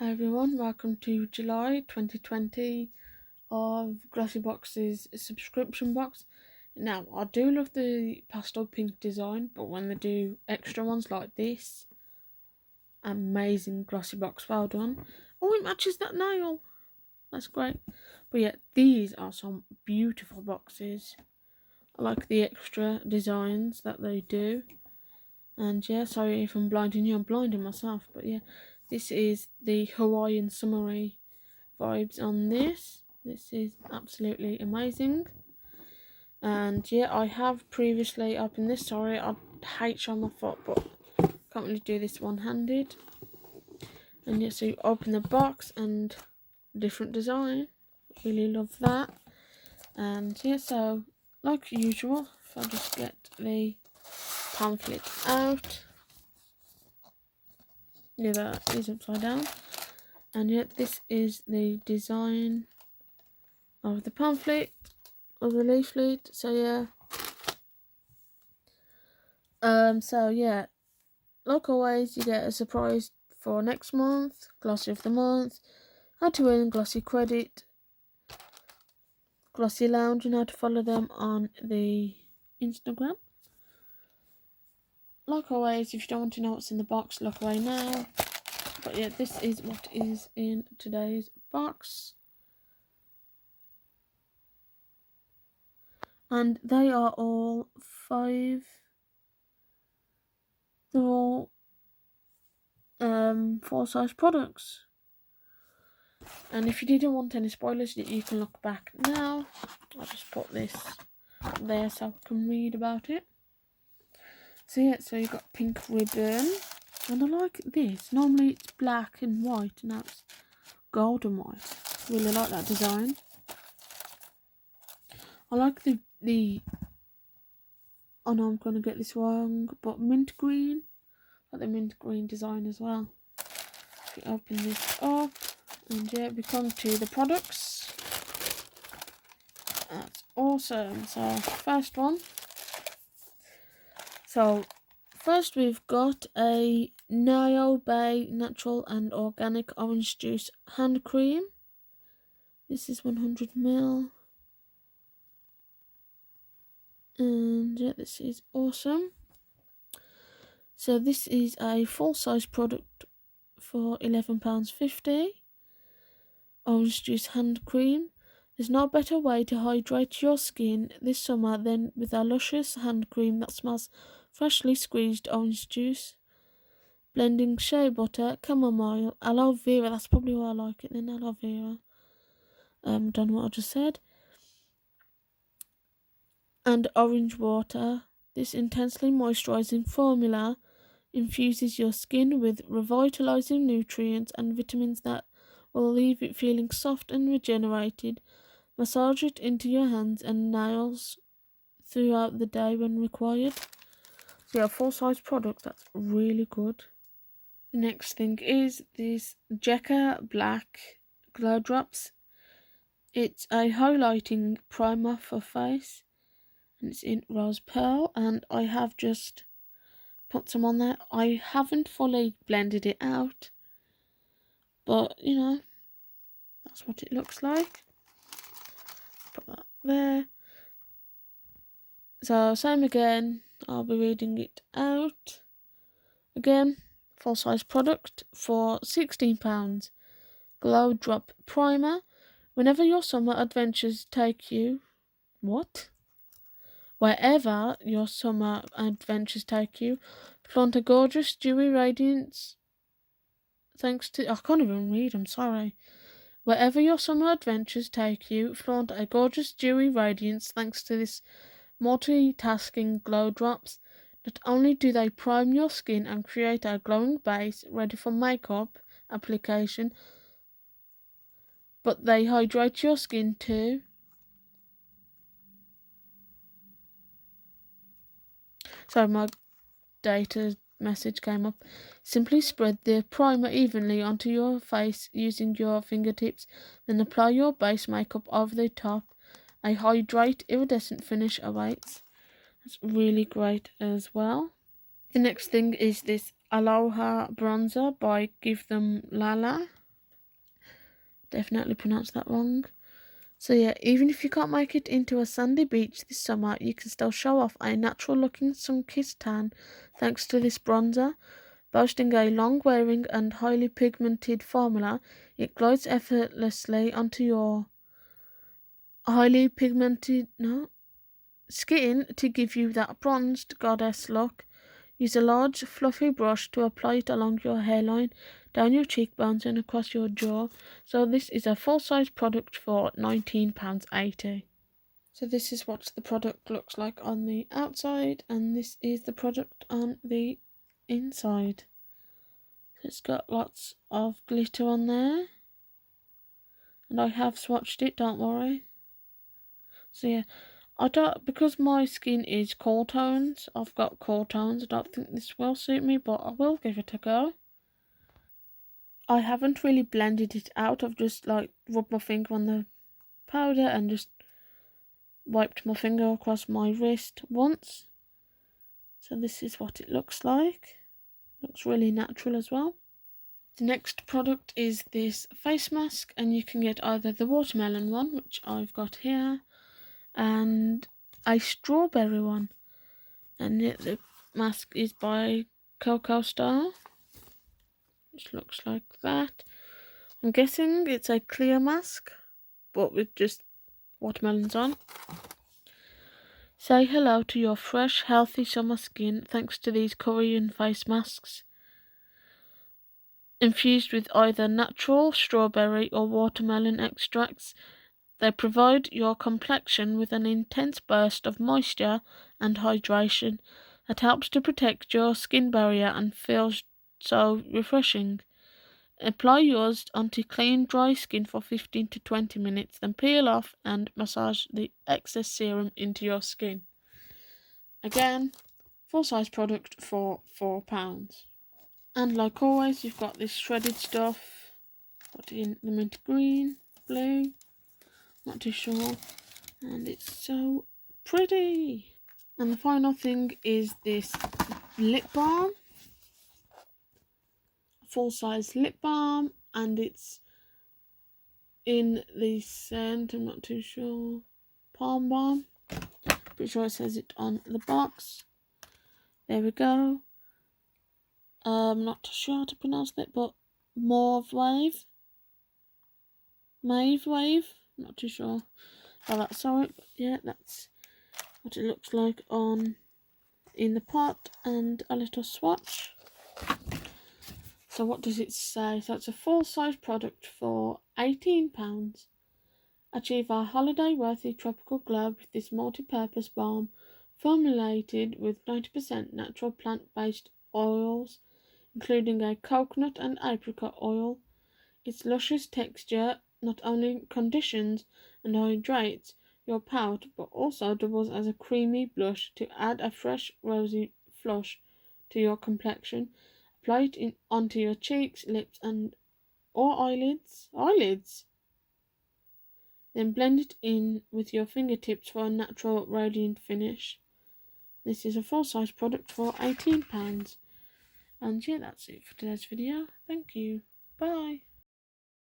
Hi everyone, welcome to July 2020 of Glossy Box's subscription box. Now, I do love the pastel pink design, but when they do extra ones like this, amazing Glossy box, well done. Oh, it matches that nail, that's great. But yeah, these are some beautiful boxes. I like the extra designs that they do. And yeah, sorry if I'm blinding you, I'm blinding myself, but yeah, this is the Hawaiian summery vibes on this. This is absolutely amazing. And yeah, I have previously opened this. Sorry, I hate showing my foot, but can't really do this one-handed. And yeah, so you open the box and different design. Really love that. And yeah, so like usual, if I just get the pamphlet out. Yeah, that is upside down. And yet this is the design of the pamphlet, of the leaflet. So yeah. So yeah, like always, you get a surprise for next month, Glossy of the month, how to win Glossy credit, Glossy Lounge, and how to follow them on the Instagram. Like always, if you don't want to know what's in the box, look away now. But yeah, this is what is in today's box. And they are all they're all full-size products. And if you didn't want any spoilers, you can look back now. I'll just put this there so I can read about it. So yeah, so you've got pink ribbon, and I like this. Normally it's black and white, now it's gold and white. Really like that design. I like the I know I'm gonna get this wrong, but mint green. Like the mint green design as well. If you open this up, and yeah, we come to the products. That's awesome. So first one. So first we've got a Neuro natural and organic orange juice hand cream. This is 100ml. And yeah, this is awesome. So this is a full-size product for £11.50. Orange juice hand cream. There's no better way to hydrate your skin this summer than with a luscious hand cream that smells freshly squeezed orange juice, blending shea butter, chamomile, aloe vera. That's probably why I like it then, aloe vera. Don't know what I just said. And orange water. This intensely moisturizing formula infuses your skin with revitalizing nutrients and vitamins that will leave it feeling soft and regenerated. Massage it into your hands and nails throughout the day when required. So yeah, full-size product, that's really good. The next thing is this Jekka Black Glow Drops. It's a highlighting primer for face, and it's in Rose Pearl, and I have just put some on there. I haven't fully blended it out, but you know, that's what it looks like. Put that there. So same again, I'll be reading it out. Again, full-size product for £16. Glow Drop Primer. Whenever your summer adventures take you... What? Wherever your summer adventures take you, flaunt a gorgeous dewy radiance thanks to... I can't even read, I'm sorry. Wherever your summer adventures take you, flaunt a gorgeous dewy radiance thanks to this multitasking glow drops. Not only do they prime your skin and create a glowing base ready for makeup application, but they hydrate your skin too. Sorry, my data message came up. Simply spread the primer evenly onto your face using your fingertips, then apply your base makeup over the top. A hydrate iridescent finish awaits. That's really great as well. The next thing is this Aloha Bronzer by Give Them Lala. Definitely pronounced that wrong. So yeah, even if you can't make it into a sandy beach this summer, you can still show off a natural looking sun-kissed tan thanks to this bronzer. Boasting a long-wearing and highly pigmented formula, it glides effortlessly onto your highly pigmented skin to give you that bronzed goddess look. Use a large fluffy brush to apply it along your hairline, down your cheekbones and across your jaw. So this is a full-size product for £19.80. So this is what the product looks like on the outside, and this is the product on the inside. So it's got lots of glitter on there, and I have swatched it, don't worry. So yeah, because my skin is cool tones, I've got cool tones, I don't think this will suit me, but I will give it a go. I haven't really blended it out, I've just like rubbed my finger on the powder and just wiped my finger across my wrist once. So this is what it looks like. Looks really natural as well. The next product is this face mask, and you can get either the watermelon one, which I've got here, and a strawberry one. And the mask is by Coco Star, which looks like that. I'm guessing it's a clear mask, but with just watermelons on. Say hello to your fresh, healthy summer skin thanks to these Korean face masks. Infused with either natural strawberry or watermelon extracts, they provide your complexion with an intense burst of moisture and hydration that helps to protect your skin barrier and feels so refreshing. Apply yours onto clean, dry skin for 15 to 20 minutes, then peel off and massage the excess serum into your skin. Again, full-size product for £4. And like always, you've got this shredded stuff. Got it in the mint green, blue, not too sure. And it's so pretty. And the final thing is this lip balm. Full-size lip balm, and it's in the scent, I'm not too sure, Palm Balm. Pretty sure it says it on the box. There we go. I'm not sure how to pronounce that, but Mauve Wave. Not too sure how that's sorry, but yeah, that's what it looks like in the pot, and a little swatch. So what does it say? So it's a full-size product for £18. Achieve a holiday-worthy tropical glow with this multi-purpose balm formulated with 90% natural plant-based oils, including a coconut and apricot oil. Its luscious texture not only conditions and hydrates your pout, but also doubles as a creamy blush to add a fresh rosy flush to your complexion. Apply it onto your cheeks, lips, and or eyelids. Then blend it in with your fingertips for a natural radiant finish. This is a full-size product for £18. And yeah, that's it for today's video. Thank you. Bye.